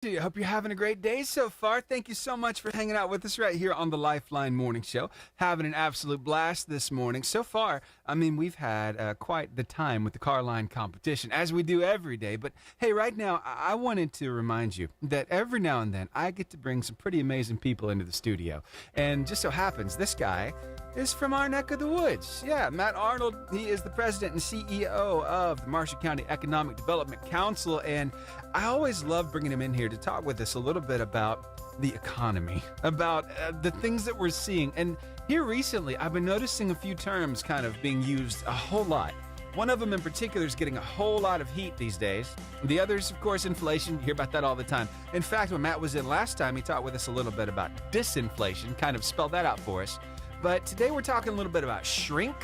I hope you're having a great day so far. Thank you so much for hanging out with us right here on the Lifeline Morning Show. Having an absolute blast this morning. So far, we've had quite the time with the car line competition, as we do every day. But hey, right now, I wanted to remind you that every now and then, I get to bring some pretty amazing people into the studio. And just so happens, this guy is from our neck of the woods. Yeah, Matt Arnold, he is the president and CEO of the Marshall County Economic Development Council. And I always love bringing him in here to talk with us a little bit about the economy, about the things that we're seeing. And here recently, I've been noticing a few terms kind of being used a whole lot. One of them in particular is getting a whole lot of heat these days. The others, of course, inflation. You hear about that all the time. In fact, when Matt was in last time, he talked with us a little bit about disinflation, kind of spelled that out for us. But today we're talking a little bit about shrink.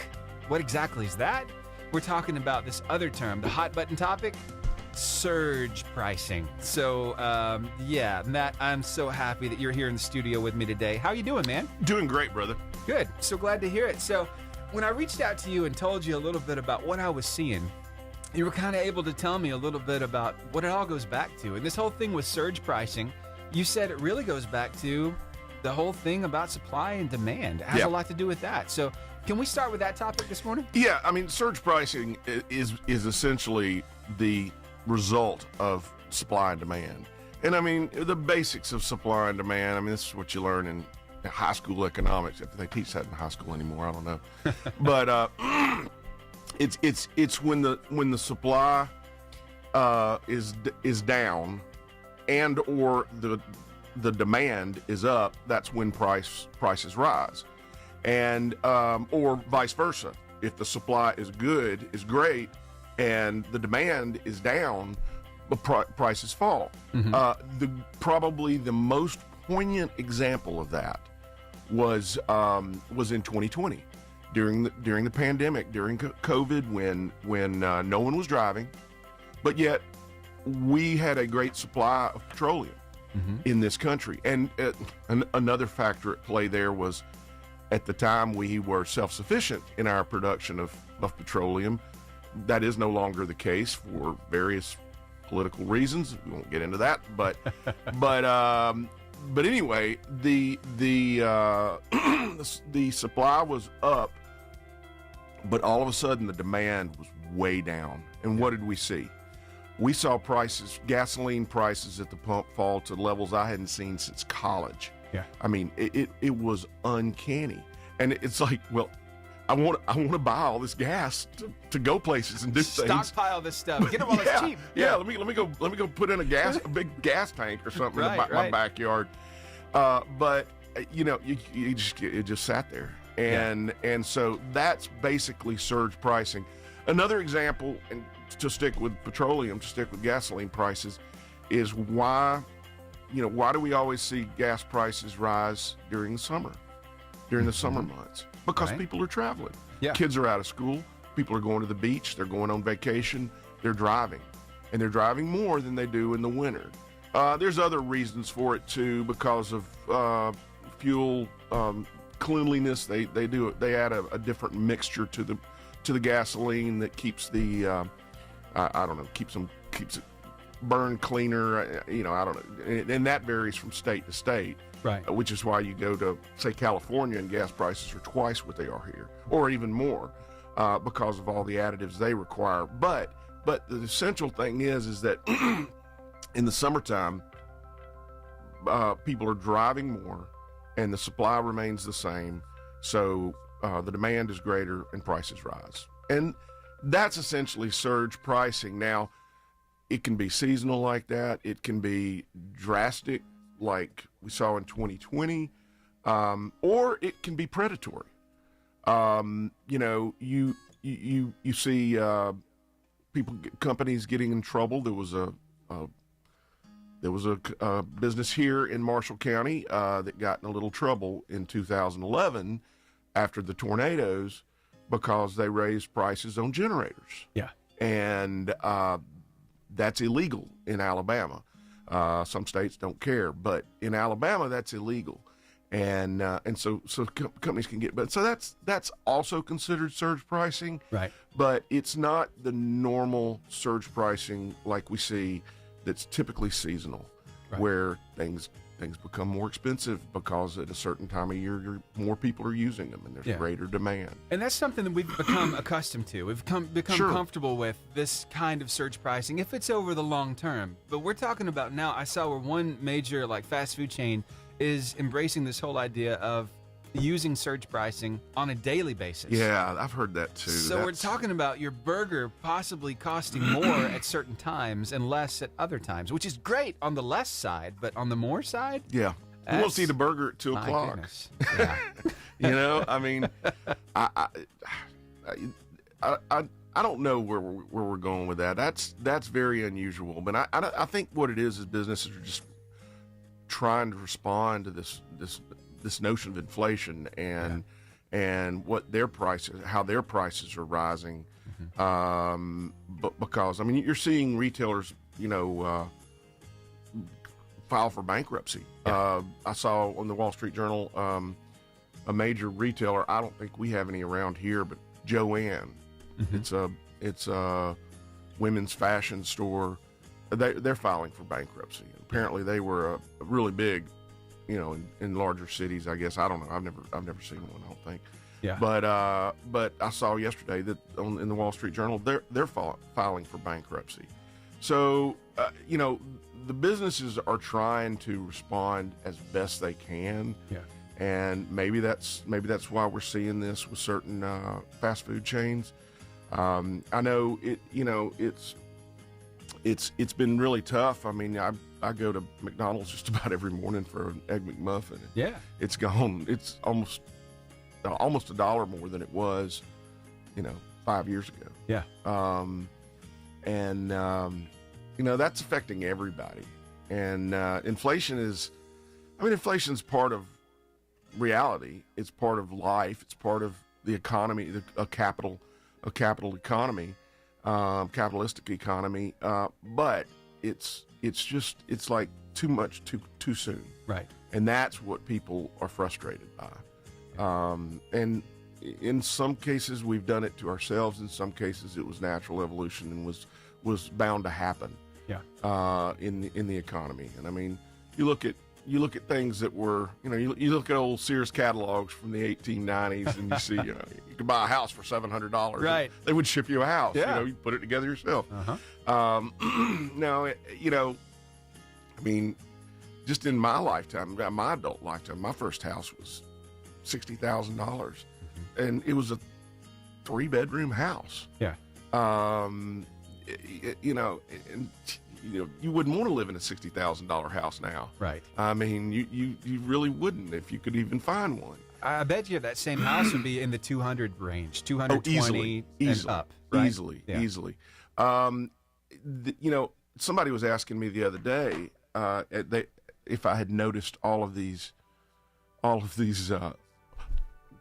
What exactly is that? We're talking about this other term, the hot button topic, surge pricing. So, Matt, I'm so happy that you're here in the studio with me today. How you doing, man? Doing great, brother. Good. So glad to hear it. So, when I reached out to you and told you a little bit about what I was seeing, you were kind of able to tell me a little bit about what it all goes back to. And this whole thing with surge pricing, you said it really goes back to the whole thing about supply and demand. It has a lot to do with that. So, can we start with that topic this morning? Yeah, surge pricing is essentially the result of supply and demand. And the basics of supply and demand, this is what you learn in high school economics. If they teach that in high school anymore, I don't know. But it's when the supply is down and or the demand is up, that's when prices rise. And or vice versa. If the supply is great, and the demand is down, the prices fall. Mm-hmm. Probably the most poignant example of that was in 2020 during the pandemic, during COVID, when no one was driving, but yet we had a great supply of petroleum in this country. And another factor at play there was, at the time, we were self-sufficient in our production of petroleum. That is no longer the case for various political reasons. We won't get into that, but anyway, the the supply was up, but all of a sudden the demand was way down. And what did we see? We saw gasoline prices at the pump fall to levels I hadn't seen since college. Yeah. It was uncanny. And it's like, well, I want to buy all this gas to go places and do things. Stockpile this stuff. Get it while it's cheap. Yeah. Let me go put in a big gas tank or something in my backyard. But it just sat there, and so that's basically surge pricing. Another example, and to stick with petroleum, to stick with gasoline prices, is why do we always see gas prices rise during the summer months? Because people are traveling. Yeah. Kids are out of school. People are going to the beach. They're going on vacation. They're driving. And they're driving more than they do in the winter. There's other reasons for it, too, because of fuel cleanliness. They add a different mixture to the gasoline that keeps the, keeps it burn cleaner. I don't know. And that varies from state to state. Right. Which is why you go to, say, California, and gas prices are twice what they are here, or even more, because of all the additives they require. But the essential thing is that in the summertime, people are driving more, and the supply remains the same, so the demand is greater and prices rise. And that's essentially surge pricing. Now, it can be seasonal like that. It can be drastic, like we saw in 2020, or it can be predatory. You see companies getting in trouble. There was a business here in Marshall County that got in a little trouble in 2011 after the tornadoes because they raised prices on generators. Yeah, and that's illegal in Alabama. Some states don't care, but in Alabama, that's illegal. And so companies can get, but so that's also considered surge pricing, right? But it's not the normal surge pricing like we see that's typically seasonal. Right. where things become more expensive because at a certain time of year, more people are using them, and there's greater demand. And that's something that we've become accustomed to. We've become Sure. comfortable with this kind of surge pricing if it's over the long term. But we're talking about now, I saw where one major like fast food chain is embracing this whole idea of using surge pricing on a daily basis. Yeah, I've heard that too. So we're talking about your burger possibly costing more at certain times and less at other times, which is great on the less side, but on the more side, Yeah. Who wants to eat a burger at 2 my o'clock? goodness. Yeah. You know, I mean, I don't know where we're going with that. That's very unusual. But I think what it is businesses are just trying to respond to this notion of inflation and what their prices, how their prices are rising. But because I mean, you're seeing retailers, file for bankruptcy. I saw on the Wall Street Journal a major retailer. I don't think we have any around here, but Joanne. It's a women's fashion store. They're filing for bankruptcy. Apparently, they were a really big, in larger cities. I guess I don't know. I've never seen one. I don't think. Yeah. But I saw yesterday that in the Wall Street Journal they're filing for bankruptcy. So the businesses are trying to respond as best they can. Yeah. And maybe that's why we're seeing this with certain fast food chains. I know it's been really tough. I mean, I go to McDonald's just about every morning for an Egg McMuffin. Yeah. It's almost $1 more than it was, 5 years ago. Yeah. That's affecting everybody. And inflation's part of reality. It's part of life. It's part of the economy, a capital economy, capitalistic economy. But it's like too much too soon. Right. And that's what people are frustrated by. And in some cases we've done it to ourselves. In some cases it was natural evolution and was bound to happen. Yeah. In the economy. And I mean, you look at things that were, you look at old Sears catalogs from the 1890s and you see, you could buy a house for $700. Right. They would ship you a house. Yeah. You put it together yourself. Uh-huh. I mean, just in my lifetime, my adult lifetime, my first house was $60,000, and it was a 3-bedroom house. Yeah. You wouldn't want to live in a $60,000 house now. Right. I mean, you really wouldn't if you could even find one. I bet you that same house would be in the 200 range, 220 and up. Right? Easily. Somebody was asking me the other day if I had noticed all of these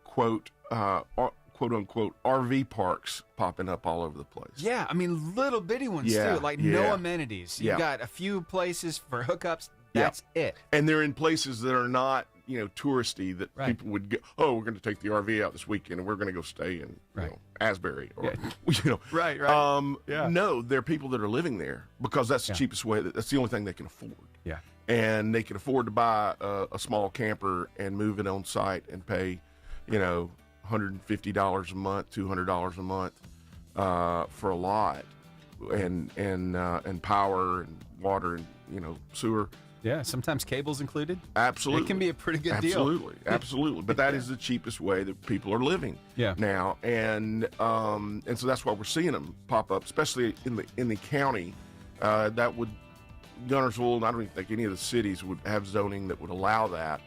quote unquote RV parks popping up all over the place. Yeah, I mean little bitty ones too, like no amenities. You got a few places for hookups. That's it. And they're in places that are not, touristy, that people would go, we're going to take the RV out this weekend and we're going to go stay in Asbury or Right. No, there are people that are living there because that's the cheapest way. That's the only thing they can afford. Yeah. And they can afford to buy a small camper and move it on site and pay, $150 a month, $200 a month for a lot, and power and water and sewer. Yeah, sometimes cables included. Absolutely, it can be a pretty good deal. Absolutely. But that is the cheapest way that people are living now, and so that's why we're seeing them pop up, especially in the county. That would Gunnersville, and I don't even think any of the cities would have zoning that would allow that,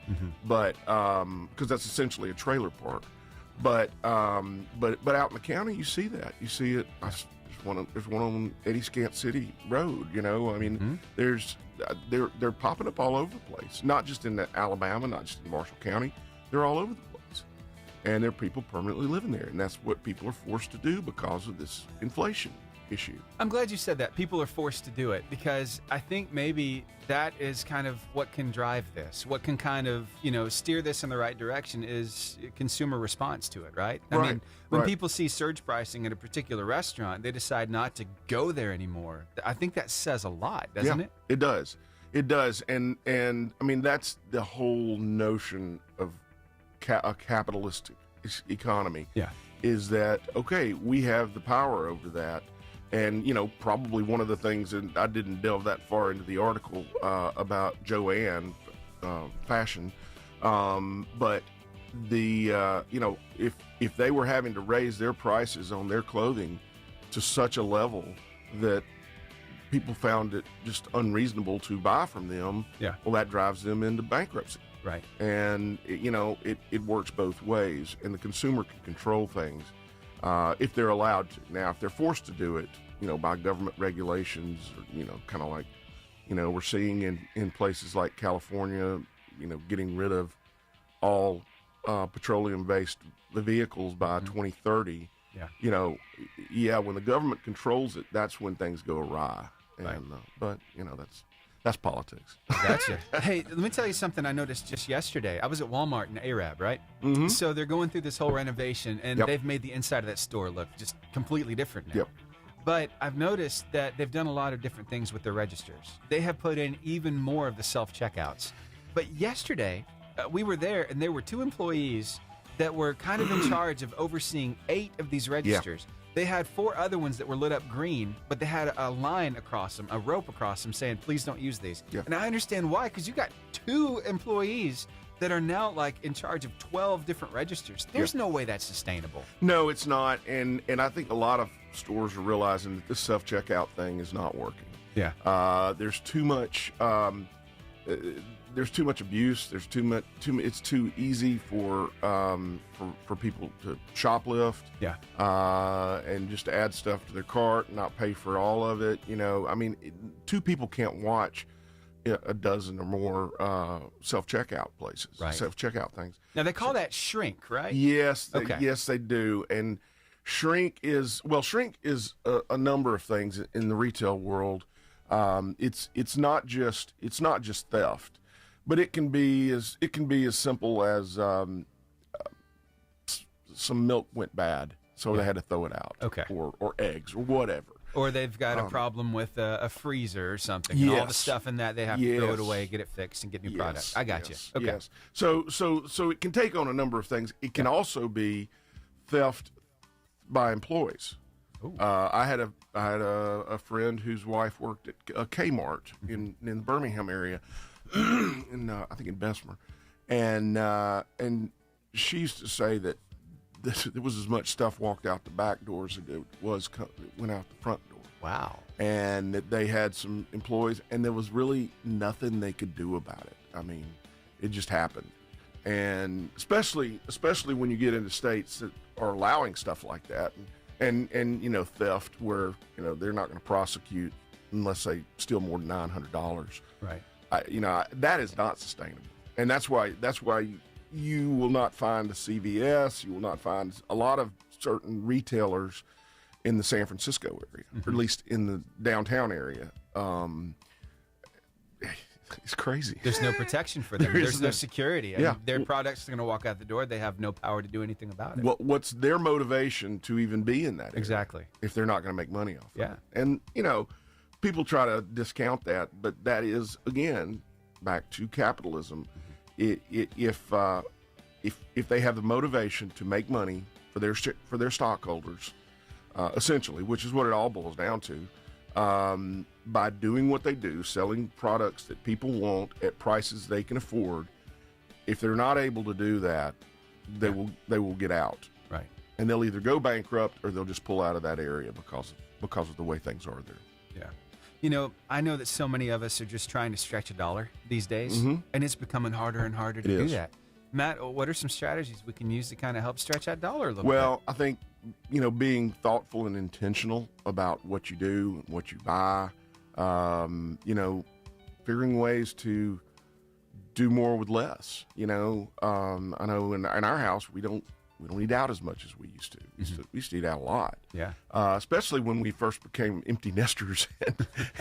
but because that's essentially a trailer park. But out in the county, you see that. You see it. There's one on Eddie Scant City Road. I mean, they're popping up all over the place. Not just in Alabama, not just in Marshall County. They're all over the place, and there are people permanently living there, and that's what people are forced to do because of this inflation issue. I'm glad you said that. People are forced to do it because I think maybe that is kind of what can drive this. What can kind of, steer this in the right direction is consumer response to it, right? I mean, when people see surge pricing at a particular restaurant, they decide not to go there anymore. I think that says a lot, doesn't it? It does. It does, and I mean that's the whole notion of a capitalistic economy. Yeah. Is that okay? We have the power over that, and probably one of the things, and I didn't delve that far into the article about Joanne fashion, but the if they were having to raise their prices on their clothing to such a level that people found it just unreasonable to buy from them, well, that drives them into bankruptcy. Right. And it works both ways, and the consumer can control things if they're allowed to. Now, if they're forced to do it, by government regulations, or, kind of like, we're seeing in places like California, getting rid of all petroleum-based vehicles by 2030. Yeah. When the government controls it, that's when things go awry. And Right. But that's politics. Gotcha. Hey, let me tell you something I noticed just yesterday. I was at Walmart in Arab, right? Mm-hmm. So they're going through this whole renovation, and they've made the inside of that store look just completely different now. Yep. But I've noticed that they've done a lot of different things with their registers. They have put in even more of the self-checkouts. But yesterday, we were there, and there were 2 employees that were kind of in charge of overseeing 8 of these registers. They had 4 other ones that were lit up green, but they had a line across them, a rope across them saying, please don't use these. Yeah. And I understand why, because you got 2 employees that are now like in charge of 12 different registers. There's no way that's sustainable. No, it's not. And I think a lot of stores are realizing that this self-checkout thing is not working. Yeah. There's too much abuse. There's too much. It's too easy for people to shoplift. Yeah. And just to add stuff to their cart and not pay for all of it. I mean, 2 people can't watch a dozen or more self-checkout places, Right. self-checkout things. Now they call that shrink, right? Yes. Okay. Yes, they do. And shrink is a number of things in the retail world. It's not just theft. But it can be as simple as some milk went bad, so they had to throw it out. Okay. Or eggs or whatever. Or they've got a problem with a freezer or something, and all the Yes. stuff in that they have to throw it Yes. away, get it fixed, and get new product. Yes, I got yes, you. Okay. Yes. So it can take on a number of things. It can also be theft by employees. I had a friend whose wife worked at a Kmart in the Birmingham area. I think in Bessemer, and she used to say that there was as much stuff walked out the back doors as it went out the front door. Wow. And that they had some employees, and there was really nothing they could do about it. I mean, it just happened, and especially when you get into states that are allowing stuff like that, and theft where they're not going to prosecute unless they steal more than $900. Right. That is not sustainable, and that's why you will not find a CVS, you will not find a lot of certain retailers in the San Francisco area, or at least in the downtown area. It's crazy. There's no protection for them. There's no security. I Yeah. mean, their products are going to walk out the door. They have no power to do anything about it. What's their motivation to even be in that area? Exactly. If they're not going to make money off Yeah. of it. And people try to discount that, but that is, again, back to capitalism. If they have the motivation to make money for their stockholders, essentially, which is what it all boils down to, by doing what they do, selling products that people want at prices they can afford, if they're not able to do that, they will get out, Right. and they'll either go bankrupt or they'll just pull out of that area because of the way things are there. Yeah. I know that so many of us are just trying to stretch a dollar these days, and it's becoming harder and harder to It do is. that. Matt, what are some strategies we can use to kind of help stretch that dollar a little Well, I think, being thoughtful and intentional about what you do, what you buy, figuring ways to do more with less. I know in our house we don't eat out as much as we used to. We used to eat out a lot. Yeah. Especially when we first became empty nesters, and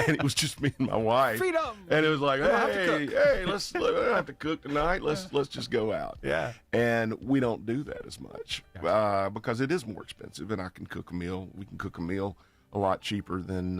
it was just me and my wife. Freedom! And it was like, don't have to hey, we don't have to cook tonight. Let's just go out. Yeah. And we don't do that as much because it is more expensive, and we can cook a meal a lot cheaper than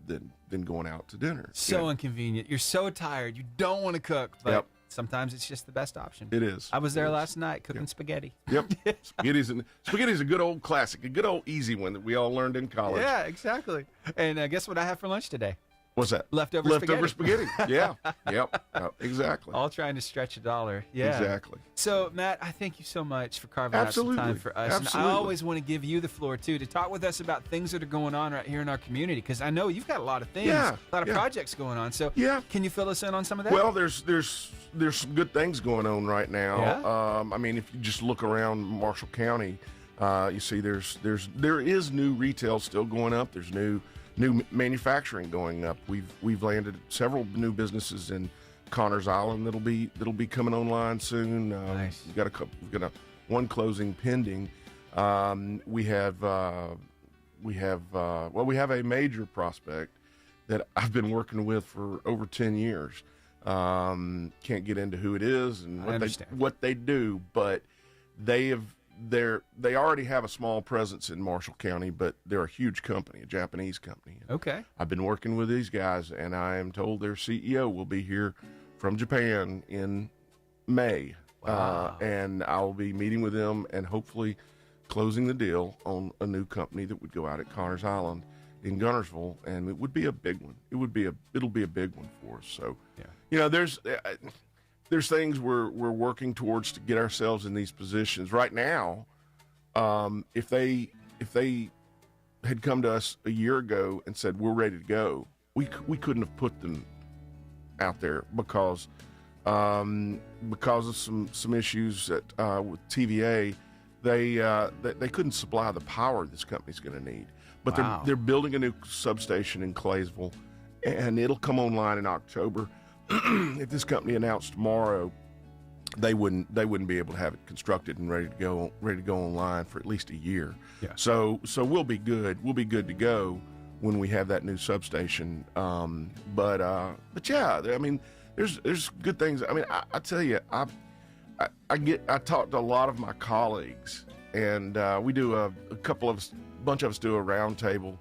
than going out to dinner. So inconvenient. You're so tired. You don't want to cook, but Yep. sometimes it's just the best option. It is. I was there last night cooking spaghetti. Yep. Spaghetti's a good old classic, a good old easy one that we all learned in college. Yeah, exactly. And guess what I have for lunch today? What's that? Leftover spaghetti. Yeah. Yep. Exactly. All trying to stretch a dollar. Yeah. Exactly. So, Matt, I thank you so much for carving out some time for us. Absolutely. And I always want to give you the floor, too, to talk with us about things that are going on right here in our community, because I know you've got a lot of things, a lot of projects going on. So, can you fill us in on some of that? Well, there's some good things going on right now. Yeah? I mean, if you just look around Marshall County, you see there is new retail still going up. There's new manufacturing going up. We've landed several new businesses in Connors Island that'll be coming online soon. Nice. We've got one closing pending. We have a major prospect that I've been working with for over 10 years. Can't get into who it is and what they do, but they already have a small presence in Marshall County, but they're a huge company, a Japanese company. Okay. I've been working with these guys, and I am told their CEO will be here from Japan in May. Wow. And I'll be meeting with them and hopefully closing the deal on a new company that would go out at Connors Island in Gunnersville, and it would be a big one. It'll be a big one for us. So, there's things we're working towards to get ourselves in these positions right now. If they had come to us a year ago and said we're ready to go, we couldn't have put them out there because of some issues with TVA. They couldn't supply the power this company's going to need. But they're building a new substation in Claysville, and it'll come online in October. If this company announced tomorrow, they wouldn't be able to have it constructed and ready to go online for at least a year. Yeah. So we'll be good. We'll be good to go when we have that new substation. But yeah, I mean, there's good things. I mean, I tell you, I talk to a lot of my colleagues, and we do bunch of us do a roundtable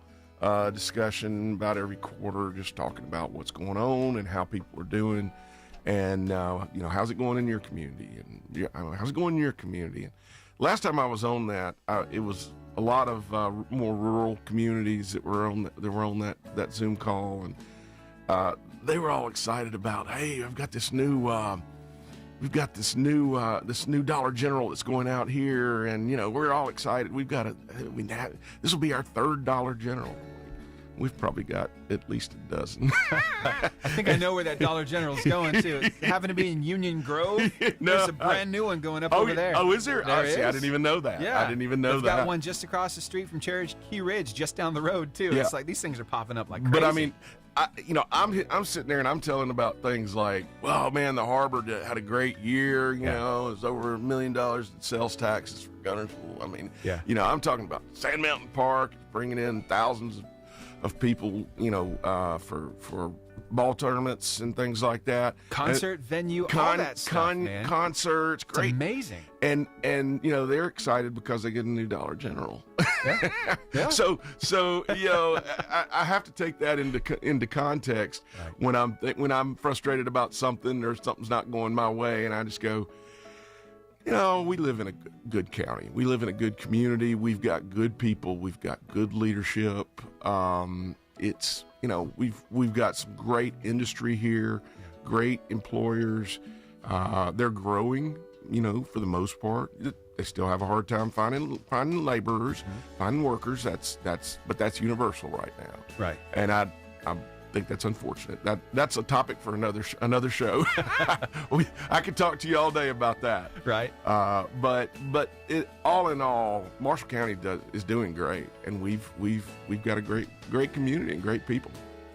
discussion about every quarter, just talking about what's going on and how people are doing, and how's it going in your community, and how's it going in your community. And last time I was on that, it was a lot of more rural communities that were on that Zoom call, and they were all excited about, hey, I've got this new this new Dollar General that's going out here, and we're all excited. This will be our third Dollar General. We've probably got at least a dozen. I think I know where that Dollar General's going to. It happened to be in Union Grove. There's a brand new one going up over there. Oh, is there? There is. I didn't even know that. Yeah. I didn't even know They've that. got one just across the street from Cherokee Ridge, just down the road too. Yeah. It's like these things are popping up like crazy. But I mean, I'm sitting there and I'm telling about things like, well, man, the harbor had a great year. It was over $1 million in sales taxes for Gunnersville. I mean, I'm talking about Sand Mountain Park bringing in thousands of people, for ball tournaments and things like that. Concert venue, all that stuff, man. Concerts, great. It's amazing. And they're excited because they get a new Dollar General. Yeah. So I have to take that into context when I'm frustrated about something or something's not going my way, and I just go, we live in a good county. We live in a good community. We've got good people. We've got good leadership. We've got some great industry here, great employers. They're growing, for the most part. They still have a hard time finding laborers, finding workers. But that's universal right now. Right. And I think that's unfortunate. That's a topic for another show. I could talk to you all day about that. Right. But all in all, Marshall County is doing great, and we've got a great community and great people.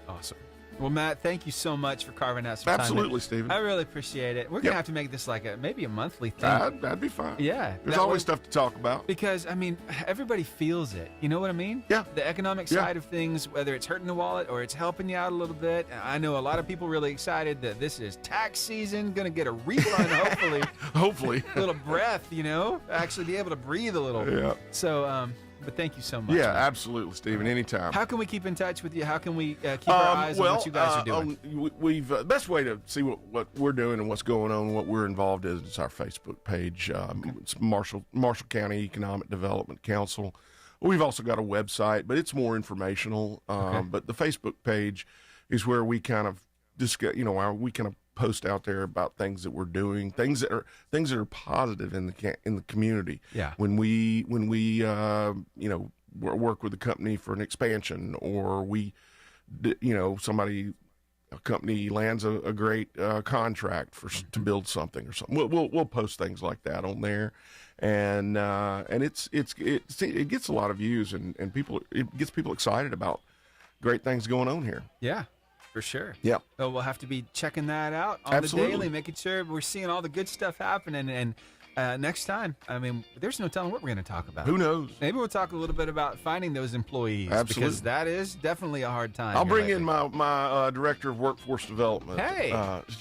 Awesome. Well, Matt, thank you so much for carving out some time. Absolutely, Stephen. I really appreciate it. We're going to have to make this like maybe a monthly thing. That'd be fine. Yeah. There's always stuff to talk about. Because, I mean, everybody feels it. You know what I mean? Yeah. The economic side of things, whether it's hurting the wallet or it's helping you out a little bit. I know a lot of people really excited that this is tax season, going to get a refund, hopefully. Hopefully. A little breath, actually be able to breathe a little. Yeah. So, But thank you so much. Yeah, man. absolutely, Stephen. Anytime. How can we keep in touch with you? How can we keep our eyes on what you guys are doing? We've best way to see what we're doing and what's going on, what we're involved in, is our Facebook page. It's Marshall County Economic Development Council. We've also got a website, but it's more informational. But the Facebook page is where we kind of discuss, we kind of post out there about things that we're doing, things that are positive in the community. Yeah. When we work with a company for an expansion, or a company lands a great contract to build something or something. We'll post things like that on there, and it gets a lot of views, and it gets people excited about great things going on here. Yeah. For sure. Yeah. So we'll have to be checking that out on Absolutely. the daily, making sure we're seeing all the good stuff happening. And next time, I mean, there's no telling what we're going to talk about. Who knows? Maybe we'll talk a little bit about finding those employees. Absolutely. Because that is definitely a hard time. I'll here bring lately. in my director of workforce development. Hey.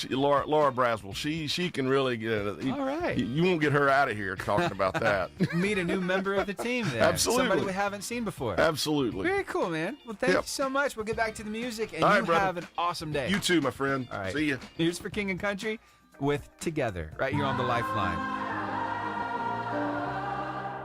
Laura Braswell. She can really get it. All right. You won't get her out of here talking about that. Meet a new member of the team there. Absolutely. Somebody we haven't seen before. Absolutely. Very cool, man. Well, thank Yep. you so much. We'll get back to the music, and All right, you brother. have an awesome day. You too, my friend. All right. See ya. Here's for King and Country with Together, right here on the Lifeline.